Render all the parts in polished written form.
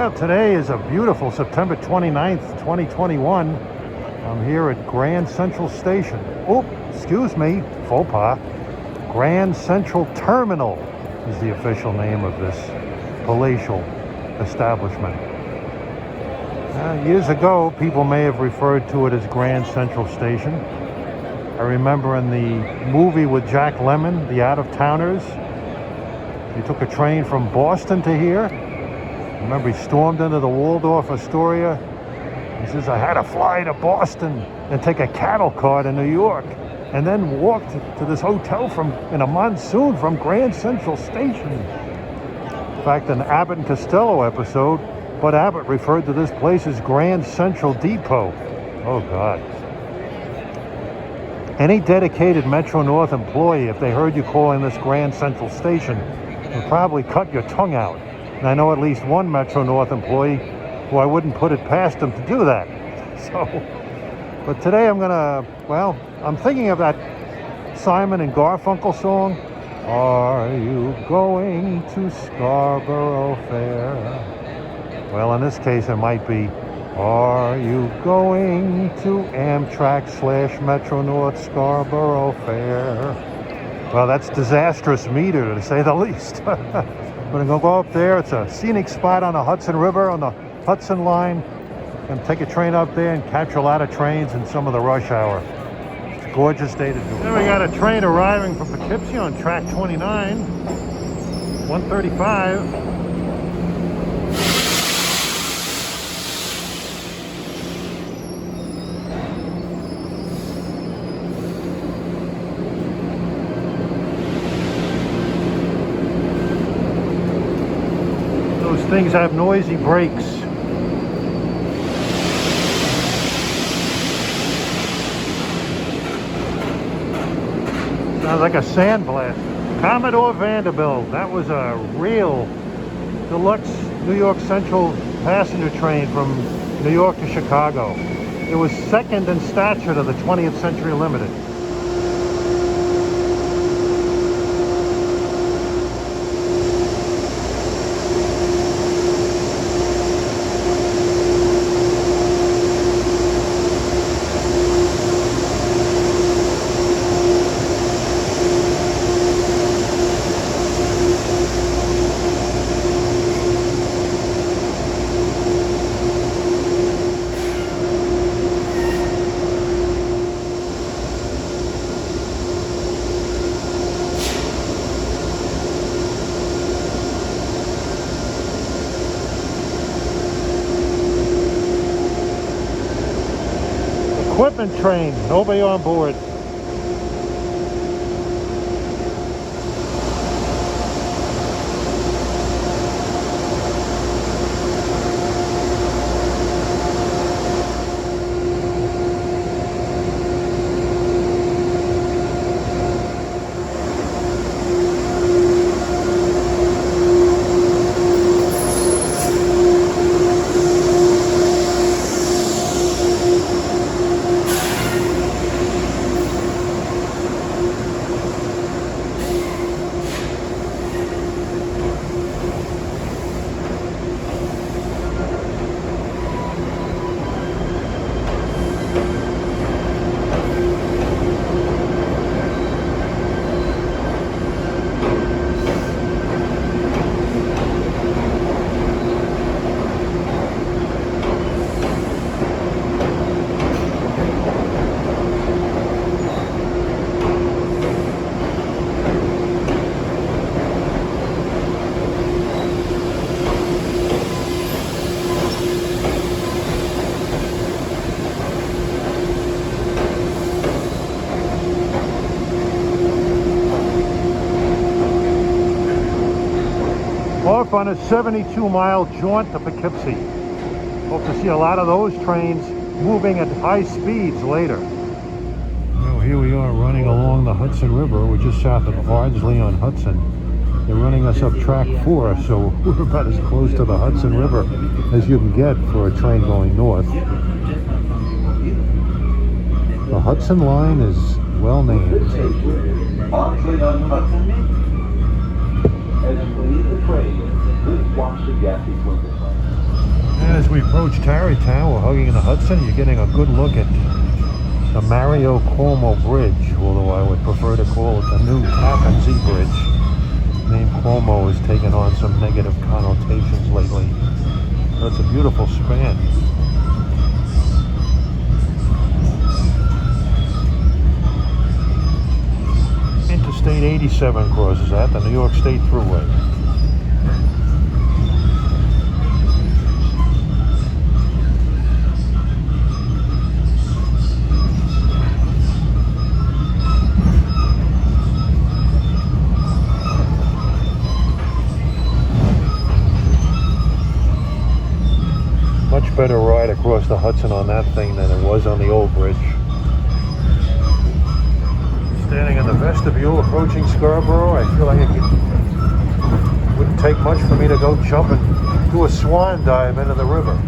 Well, today is a beautiful September 29th, 2021. I'm here at Grand Central Station. Oh, excuse me, faux pas. Grand Central Terminal is the official name of this palatial establishment. Years ago, people may have referred to it as Grand Central Station. I remember in the movie with Jack Lemmon, The Out-of-Towners, he took a train from Boston to here. I remember he stormed into the Waldorf Astoria. He says, I had to fly to Boston and take a cattle car to New York and then walked to this hotel in a monsoon from Grand Central Station. In fact, in the Abbott and Costello episode, Bud Abbott referred to this place as Grand Central Depot. Oh, God. Any dedicated Metro-North employee, if they heard you calling this Grand Central Station, would probably cut your tongue out. And I know at least one Metro-North employee who I wouldn't put it past him to do that. So, but today I'm thinking of that Simon and Garfunkel song, Are You Going to Scarborough Fair? Well, in this case, it might be, Are you going to Amtrak / Metro-North Scarborough Fair? Well, that's disastrous meter, to say the least. We're going to go up there. It's a scenic spot on the Hudson River, on the Hudson line. And take a train up there and catch a lot of trains in some of the rush hour. It's a gorgeous day to do it. Then we got a train arriving from Poughkeepsie on track 29, 135. Things have noisy brakes. Sounds like a sandblast. Commodore Vanderbilt. That was a real deluxe New York Central passenger train from New York to Chicago. It was second in stature to the 20th Century Limited. Equipment train, nobody on board. Off on a 72-mile jaunt to Poughkeepsie. Hope to see a lot of those trains moving at high speeds later. Well, here we are running along the Hudson River. We're just south of Ardsley on Hudson. They're running us up track 4, so we're about as close to the Hudson River as you can get for a train going north. The Hudson line is well named. As you leave the train, please watch the gap between the planes. As we approach Tarrytown, we're hugging the Hudson. You're getting a good look at the Mario Cuomo Bridge, although I would prefer to call it the new Tappan Zee Bridge. The name Cuomo has taken on some negative connotations lately. That's a beautiful span. Interstate 87 crosses that, the New York State Thruway. Much better ride across the Hudson on that thing than it was on the old bridge. Standing in the vestibule approaching Scarborough, I feel like it wouldn't take much for me to go jump and do a swan dive into the river.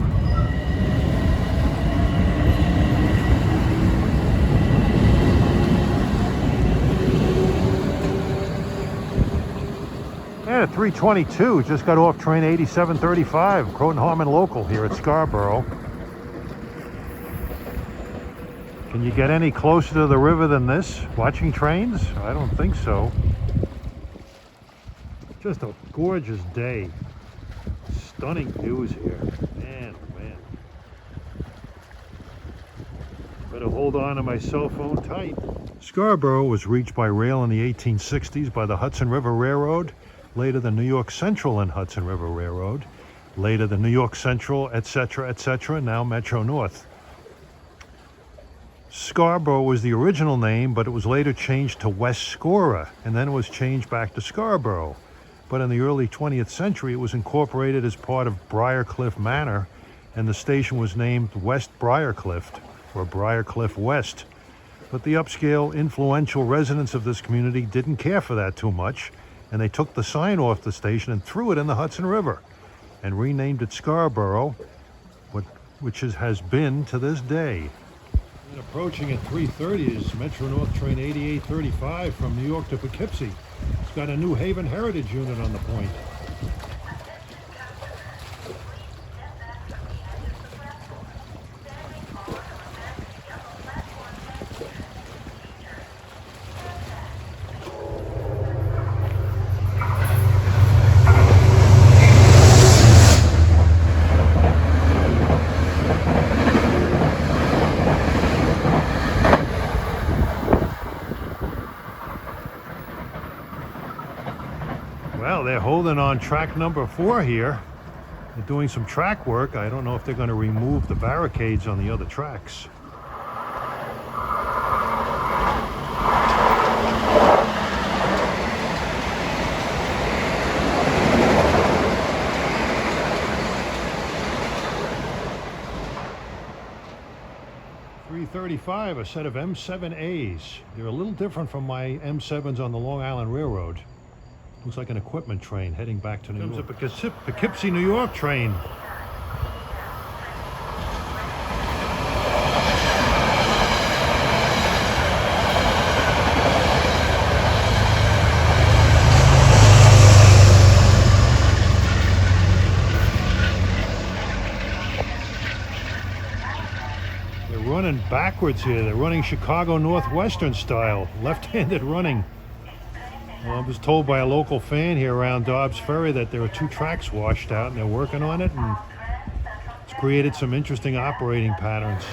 And at 3:22, just got off train 8735, Croton Harmon Local here at Scarborough. Can you get any closer to the river than this, watching trains? I don't think so. Just a gorgeous day. Stunning views here. Man, oh man. Better hold on to my cell phone tight. Scarborough was reached by rail in the 1860s by the Hudson River Railroad, later the New York Central and Hudson River Railroad, later the New York Central, etc., now Metro North. Scarborough was the original name, but it was later changed to West Scora, and then it was changed back to Scarborough. But in the early 20th century, it was incorporated as part of Briarcliff Manor, and the station was named West Briarcliff, or Briarcliff West. But the upscale, influential residents of this community didn't care for that too much, and they took the sign off the station and threw it in the Hudson River, and renamed it Scarborough, which has been to this day. And approaching at 3:30 is Metro North train 8835 from New York to Poughkeepsie. It's got a New Haven Heritage unit on the point. Well, they're holding on track number 4 here. They're doing some track work. I don't know if they're going to remove the barricades on the other tracks. .335, a set of M7As. They're a little different from my M7s on the Long Island Railroad. Looks like an equipment train heading back to New York. Comes a Poughkeepsie, New York train. They're running backwards here. They're running Chicago Northwestern style, left-handed running. Well, I was told by a local fan here around Dobbs Ferry that there are 2 tracks washed out and they're working on it, and it's created some interesting operating patterns.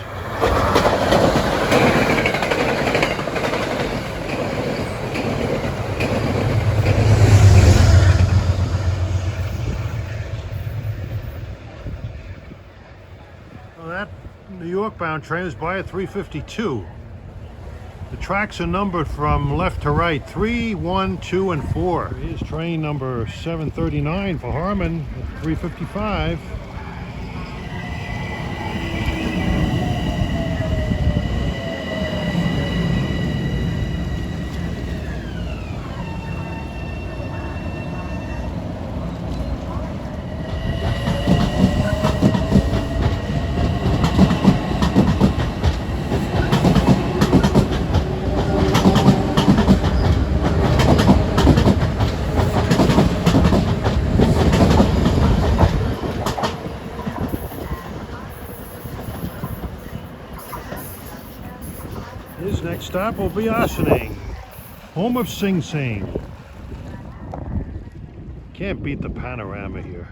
Well, that New York bound train is by at 3:52. The tracks are numbered from left to right, 3, 1, 2, and 4. Here's train number 739 for Harmon at 3:55. Next stop will be Ossining, home of Sing Sing. Can't beat the panorama here.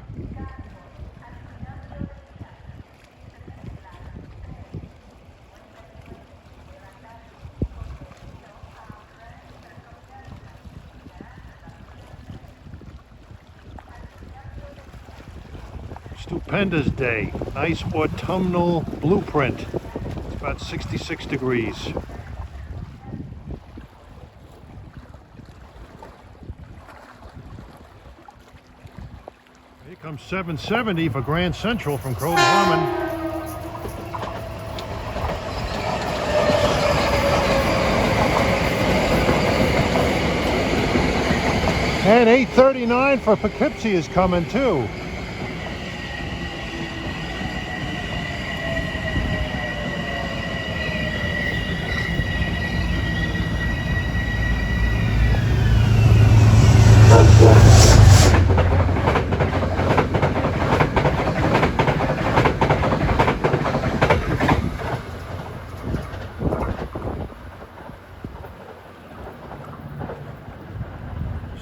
Stupendous day. Nice autumnal blueprint. It's about 66 degrees. Here comes 770 for Grand Central from Croton Harmon. And 839 for Poughkeepsie is coming too.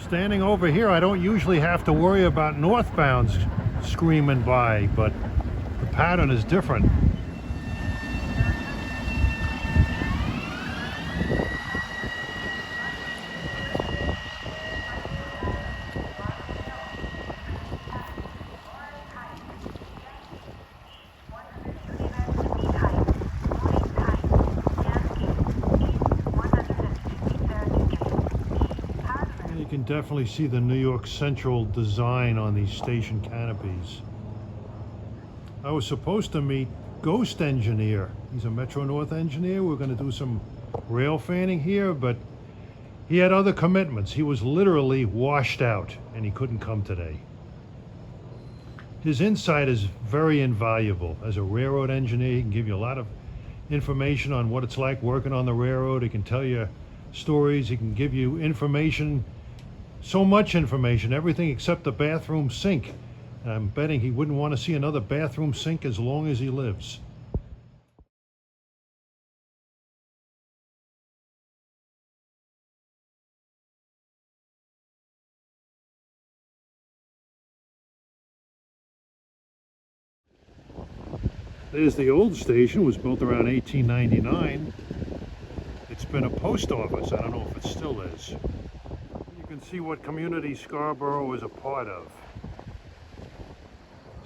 Standing over here, I don't usually have to worry about northbounds screaming by, but the pattern is different. You can definitely see the New York Central design on these station canopies. I was supposed to meet Ghost Engineer. He's a Metro North engineer. We're going to do some rail fanning here, but he had other commitments. He was literally washed out and he couldn't come today. His insight is very invaluable. As a railroad engineer, he can give you a lot of information on what it's like working on the railroad. He can tell you stories. He can give you information. So much information, everything except the bathroom sink. And I'm betting he wouldn't want to see another bathroom sink as long as he lives. There's the old station, was built around 1899. It's been a post office. I don't know if it still is. You can see what community Scarborough is a part of.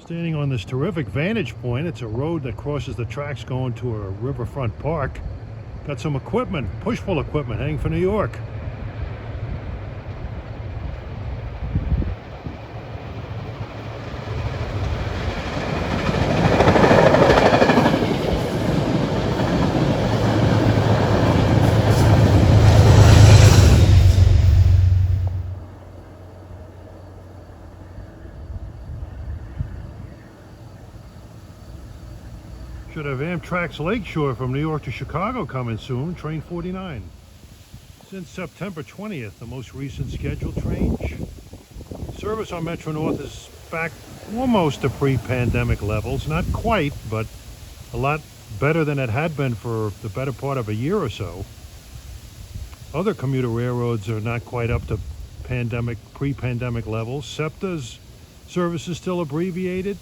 Standing on this terrific vantage point, it's a road that crosses the tracks going to a riverfront park. Got some equipment, push-pull equipment heading for New York. Should have Amtrak's Lakeshore from New York to Chicago coming soon, train 49. Since September 20th, the most recent scheduled change. Service on Metro North is back almost to pre-pandemic levels. Not quite, but a lot better than it had been for the better part of a year or so. Other commuter railroads are not quite up to pre-pandemic levels. SEPTA's service is still abbreviated.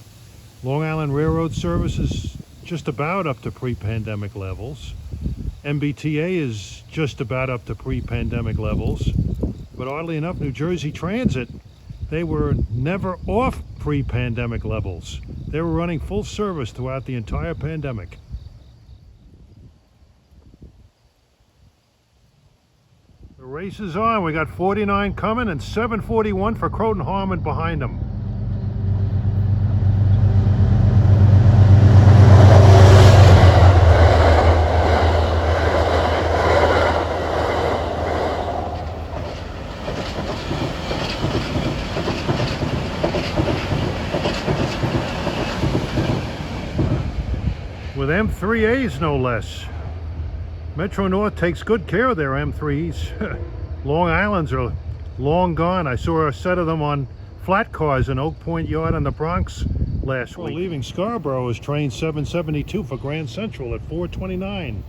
Long Island Railroad service is just about up to pre-pandemic levels. MBTA is just about up to pre-pandemic levels. But oddly enough, New Jersey Transit, they were never off pre-pandemic levels. They were running full service throughout the entire pandemic. The race is on. We got 49 coming and 741 for Croton Harmon behind them. With M3As no less. Metro North takes good care of their M3s. Long Islands are long gone. I saw a set of them on flat cars in Oak Point Yard in the Bronx last week. Leaving Scarborough is train 772 for Grand Central at 4:29.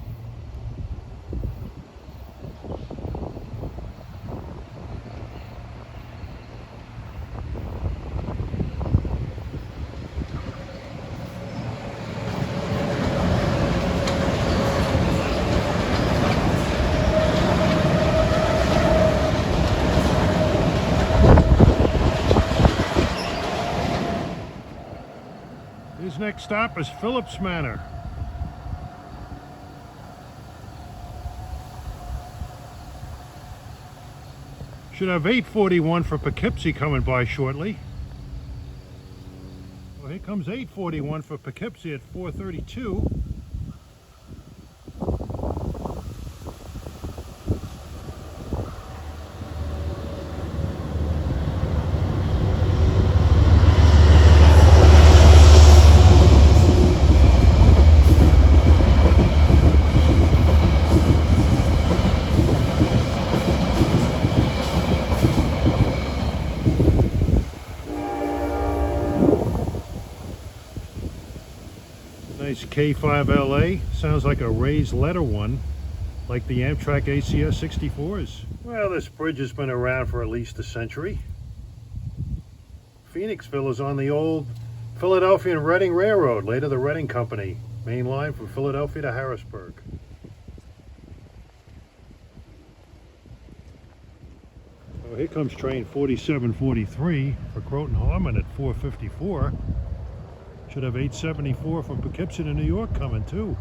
His next stop is Phillips Manor. Should have 841 for Poughkeepsie coming by shortly. Well, here comes 841 for Poughkeepsie at 432. Nice K5LA, sounds like a raised letter one, like the Amtrak ACS 64s. Well, this bridge has been around for at least a century. Phoenixville is on the old Philadelphia and Reading Railroad, later the Reading Company, main line from Philadelphia to Harrisburg. Well, here comes train 4743 for Croton Harmon at 454. Should have 874 from Poughkeepsie to New York coming too.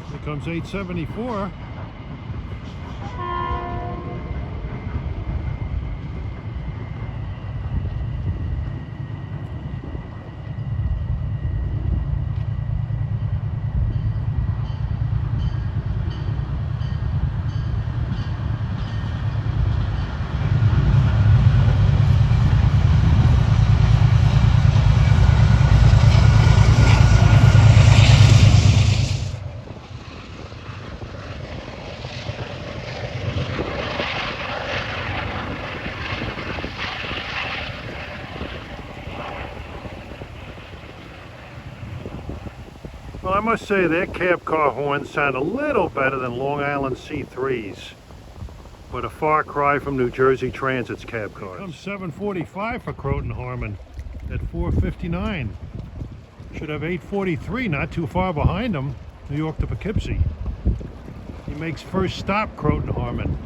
Here comes 874. Well, I must say their cab car horns sound a little better than Long Island C3s, but a far cry from New Jersey Transit's cab cars. Here comes 745 for Croton Harmon at 459. Should have 843, not too far behind him, New York to Poughkeepsie. He makes first stop, Croton Harmon.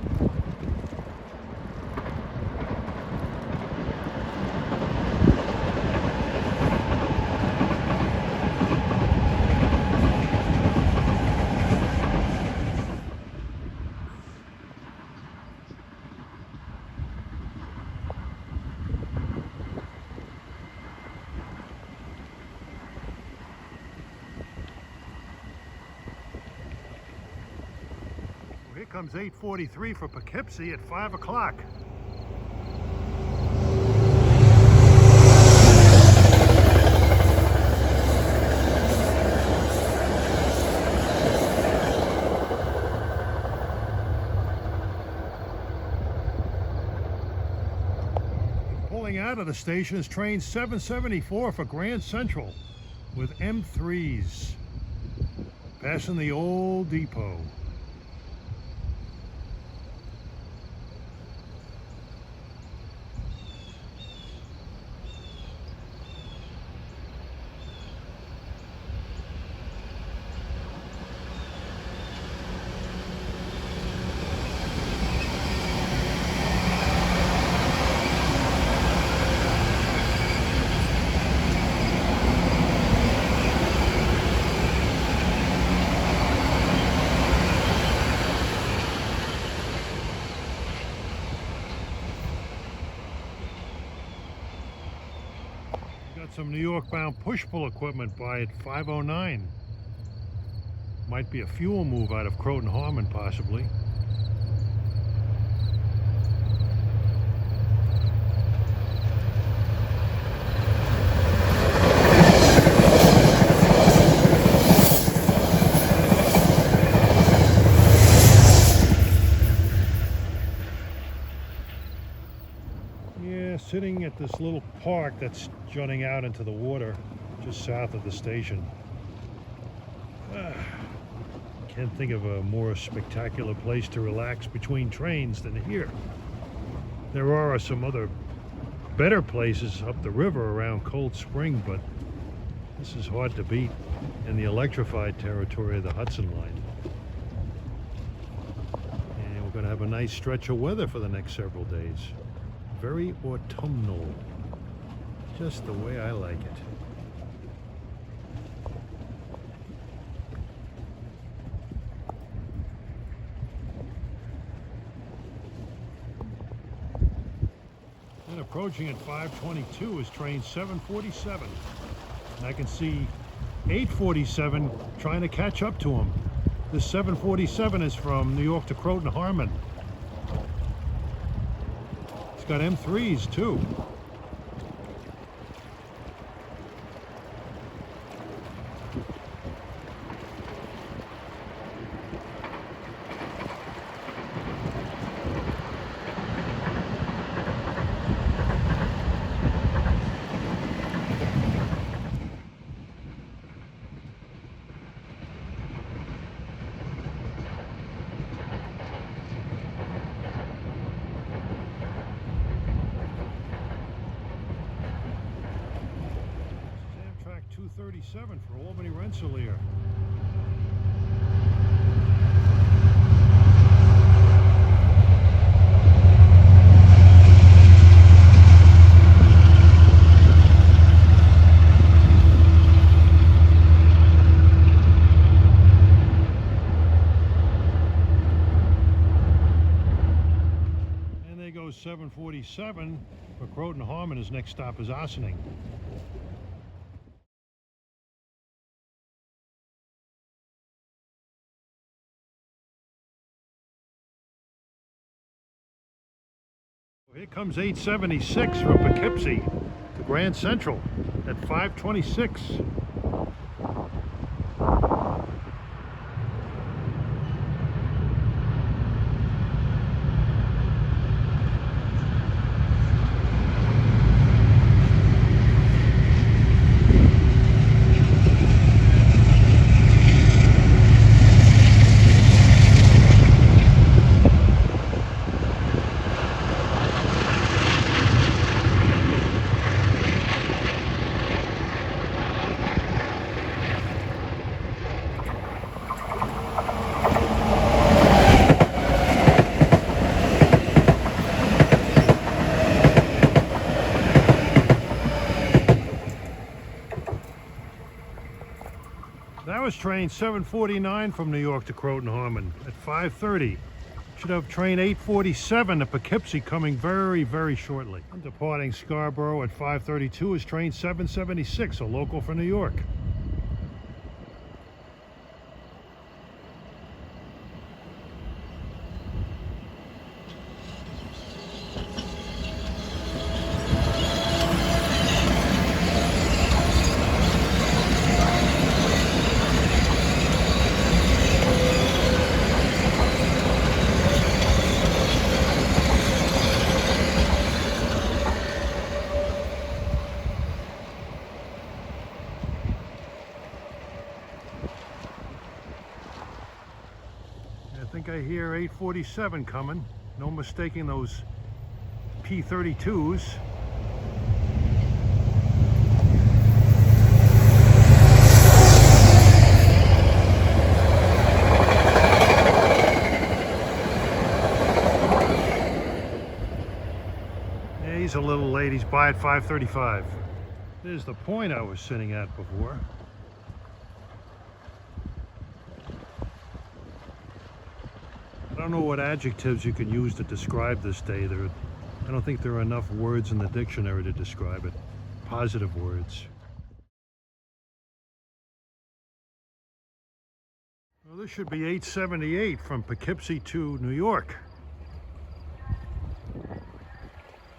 Here comes 843 for Poughkeepsie at 5 o'clock. Pulling out of the station is train 774 for Grand Central with M3s, passing the old depot. Got some New York bound push-pull equipment by at 509. Might be a fuel move out of Croton Harmon, possibly. Yeah, sitting at this little park that's jutting out into the water just south of the station. Can't think of a more spectacular place to relax between trains than here. There are some other better places up the river around Cold Spring, but this is hard to beat in the electrified territory of the Hudson line. And we're going to have a nice stretch of weather for the next several days. Very autumnal, just the way I like it. And approaching at 5:22 is train 747. And I can see 847 trying to catch up to him. This 747 is from New York to Croton Harmon. It's got M3s too. Amtrak 237 for Albany Rensselaer. And they go 747 for Croton Harmon. His next stop is Ossining. Here comes 876 from Poughkeepsie to Grand Central at 5:26. That was train 749 from New York to Croton Harmon at 5:30. Should have train 847 to Poughkeepsie coming very, very shortly. And departing Scarborough at 5:32 is train 776, a local for New York. I think I hear 847 coming. No mistaking those P32s. Yeah, he's a little late. He's by at 5:35. There's the point I was sitting at before. I don't know what adjectives you can use to describe this day. I don't think there are enough words in the dictionary to describe it. Positive words. Well, this should be 878 from Poughkeepsie to New York.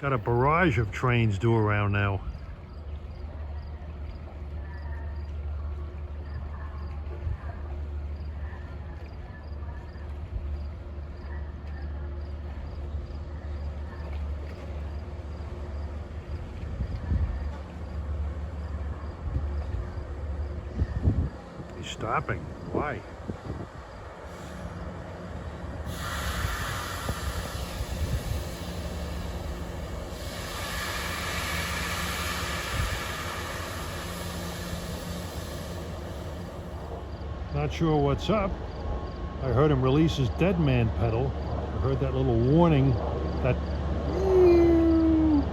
Got a barrage of trains due around now. stopping? Why? Not sure what's up. I heard him release his dead man pedal. I heard that little warning, that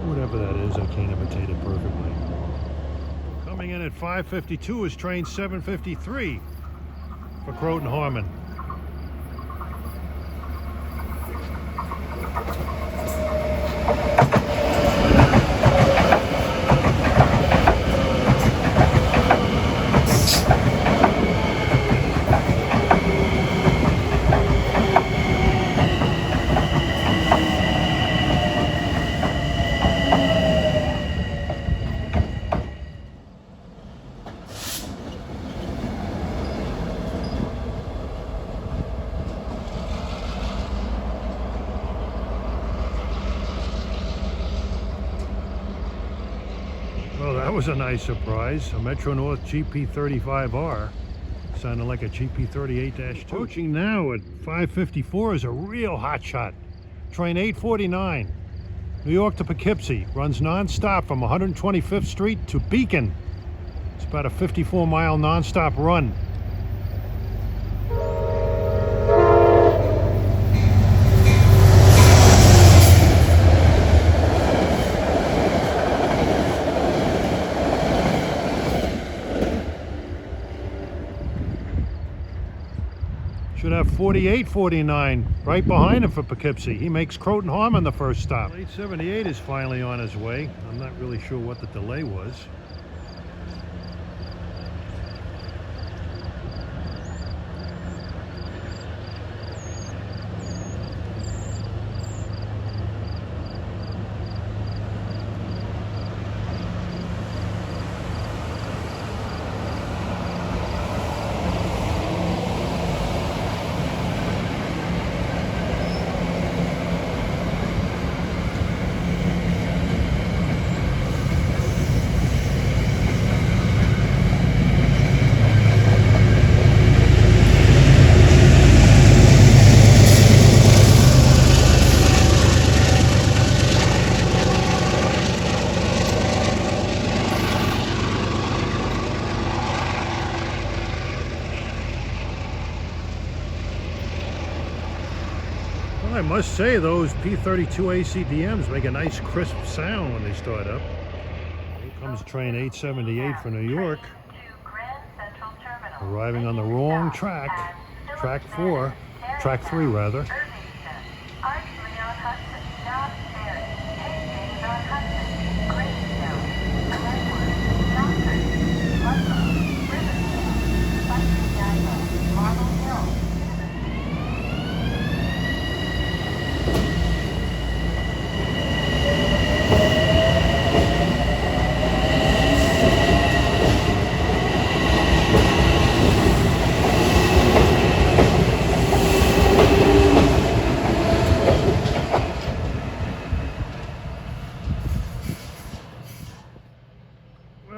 whatever that is. I can't imitate it perfectly. Coming in at 5:52 is train 753 for Croton Harmon. Well, that was a nice surprise. A Metro North GP35R. Sounded like a GP38-2. Approaching now at 5:54 is a real hot shot. Train 849, New York to Poughkeepsie. Runs non-stop from 125th Street to Beacon. It's about a 54-mile non-stop run. Should have 4849 right behind him for Poughkeepsie. He makes Croton Harmon the first stop. 878 is finally on his way. I'm not really sure what the delay was. Well, I must say those P32 ACDMs make a nice crisp sound when they start up. Here comes train 878 for New York. Arriving on the wrong track, track 3 rather.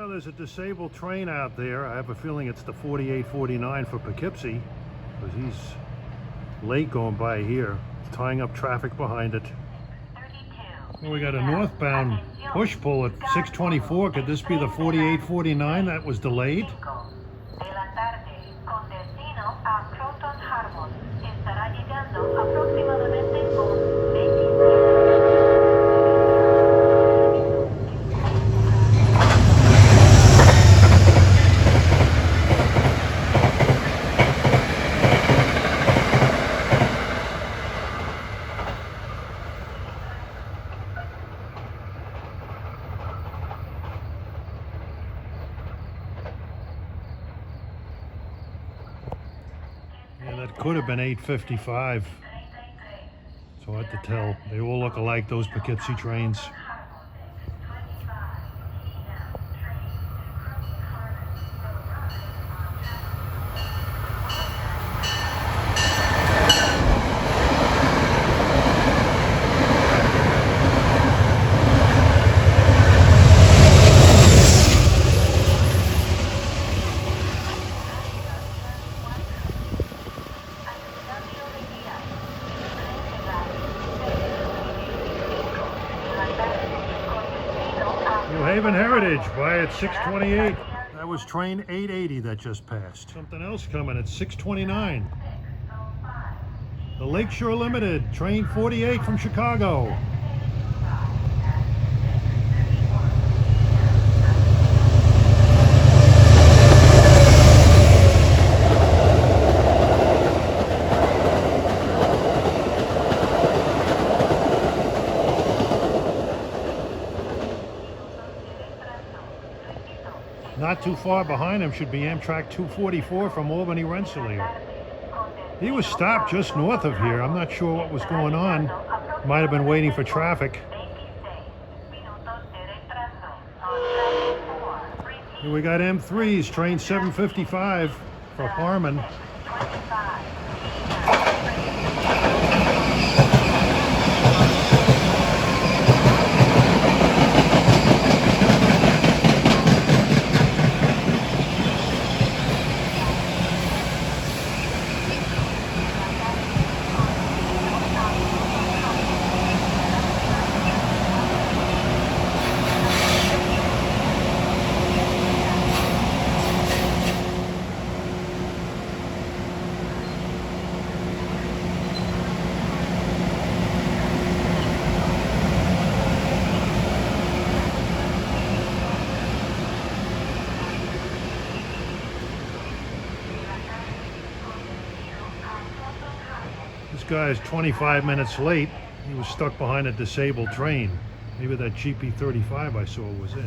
There's a disabled train out there. I have a feeling it's the 4849 for Poughkeepsie, because he's late going by here, tying up traffic behind it. Well, we got a northbound push-pull at 624. Could this be the 4849 that was delayed? Yeah, that could have been 8:55. It's hard to tell. They all look alike, those Poughkeepsie trains. Bridge by at 6:28. That was train 880 that just passed. Something else coming at 6:29. The Lakeshore Limited, train 48 from Chicago. Not too far behind him should be Amtrak 244 from Albany Rensselaer. He was stopped just north of here. I'm not sure what was going on. Might have been waiting for traffic. Here we got M3s, train 755 for Harmon. This guy is 25 minutes late. He was stuck behind a disabled train. Maybe that GP35 I saw was it.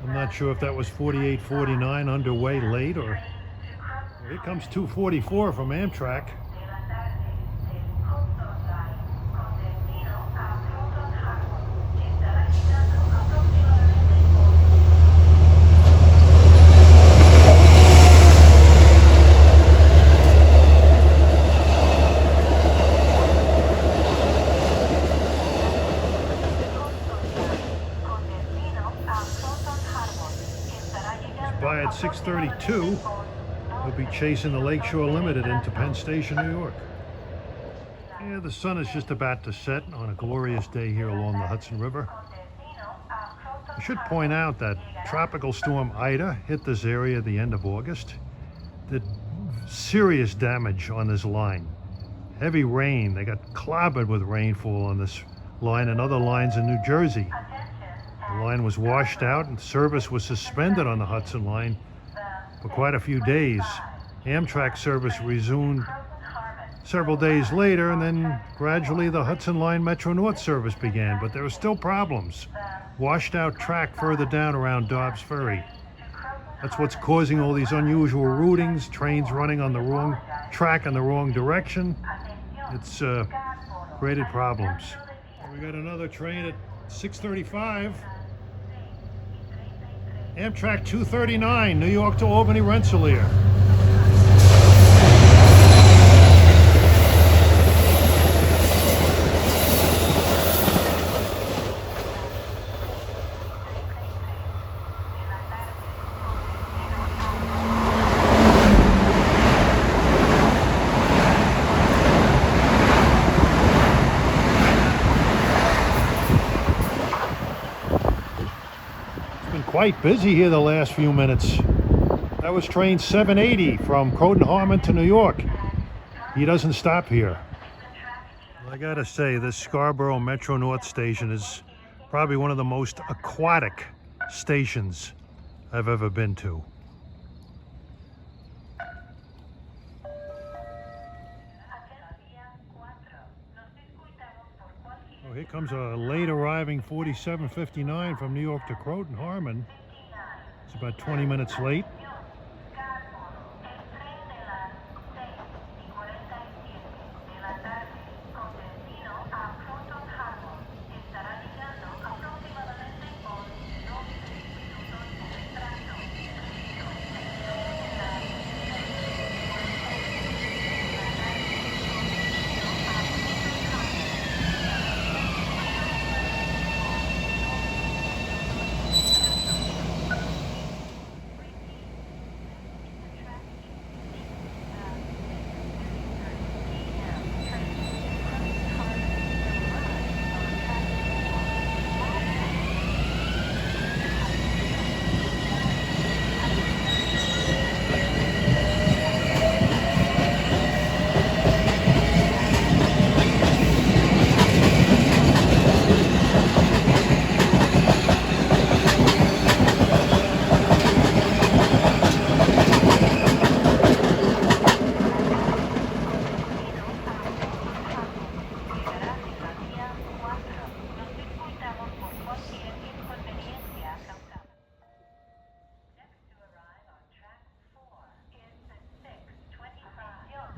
I'm not sure if that was 4849 underway late or... Here comes 244 from Amtrak. It's by at 6:32. We'll be chasing the Lakeshore Limited into Penn Station, New York. Yeah, the sun is just about to set on a glorious day here along the Hudson River. I should point out that Tropical Storm Ida hit this area at the end of August. Did serious damage on this line. Heavy rain, they got clobbered with rainfall on this line and other lines in New Jersey. The line was washed out and service was suspended on the Hudson line for quite a few days. Amtrak service resumed several days later, and then gradually the Hudson Line Metro North service began, but there were still problems. Washed out track further down around Dobbs Ferry. That's what's causing all these unusual routings, trains running on the wrong track in the wrong direction. It's created problems. We got another train at 6:35. Amtrak 239, New York to Albany Rensselaer. Quite busy here the last few minutes. That was train 780 from Croton Harmon to New York. He doesn't stop here. Well, I gotta say, this Scarborough Metro North station is probably one of the most aquatic stations I've ever been to. Oh, here comes a late arriving 4759 from New York to Croton Harmon. It's about 20 minutes late.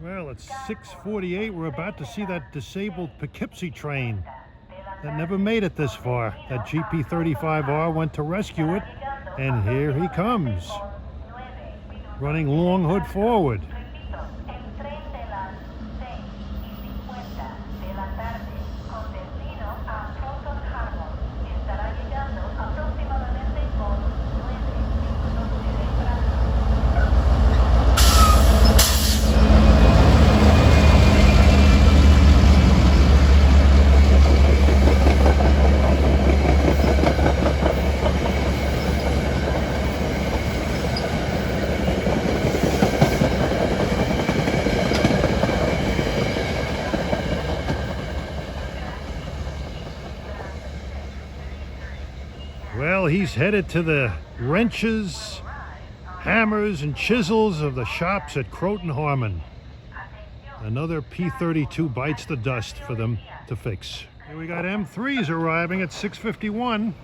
Well, it's 6:48. We're about to see that disabled Poughkeepsie train that never made it this far. That GP35R went to rescue it, and here he comes, running long hood forward. Well, he's headed to the wrenches, hammers, and chisels of the shops at Croton Harmon. Another P32 bites the dust for them to fix. Here we got M3s arriving at 6:51.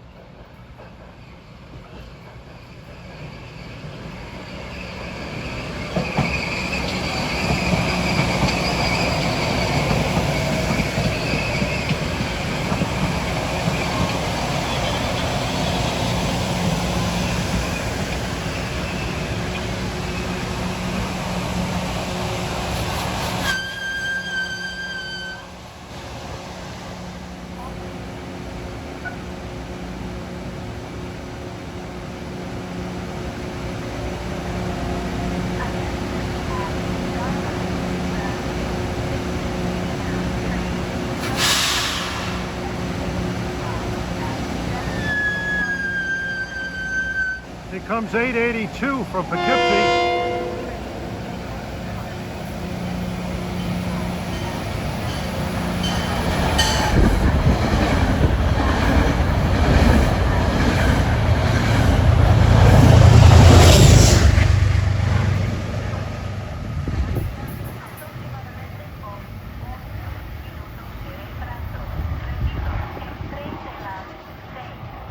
Here comes 882 from Poughkeepsie.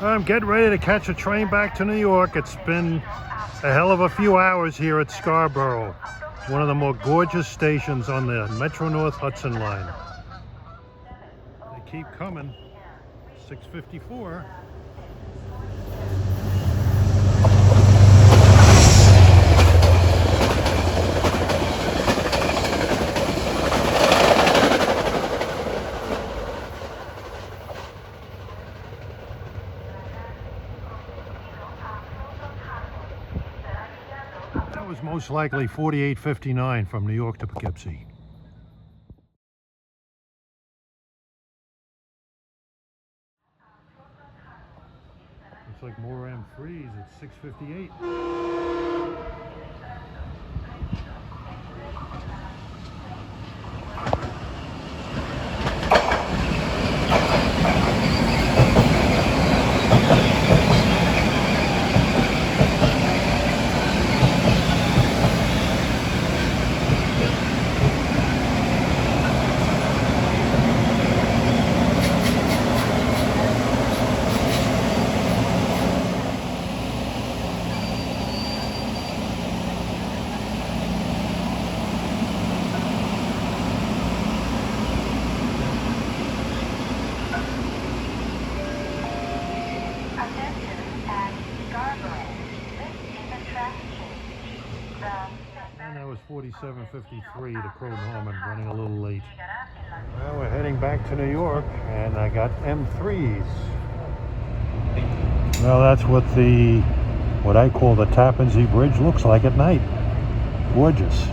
I'm getting ready to catch a train back to New York. It's been a hell of a few hours here at Scarborough, one of the more gorgeous stations on the Metro-North Hudson line. They keep coming. 6:54. That was most likely 48:59 from New York to Poughkeepsie. Looks like more M3s at 6:58. And that was 47:53 to Croton Harmon, running a little late. Well, we're heading back to New York, and I got M3s. Well, that's what I call the Tappan Zee Bridge looks like at night. Gorgeous.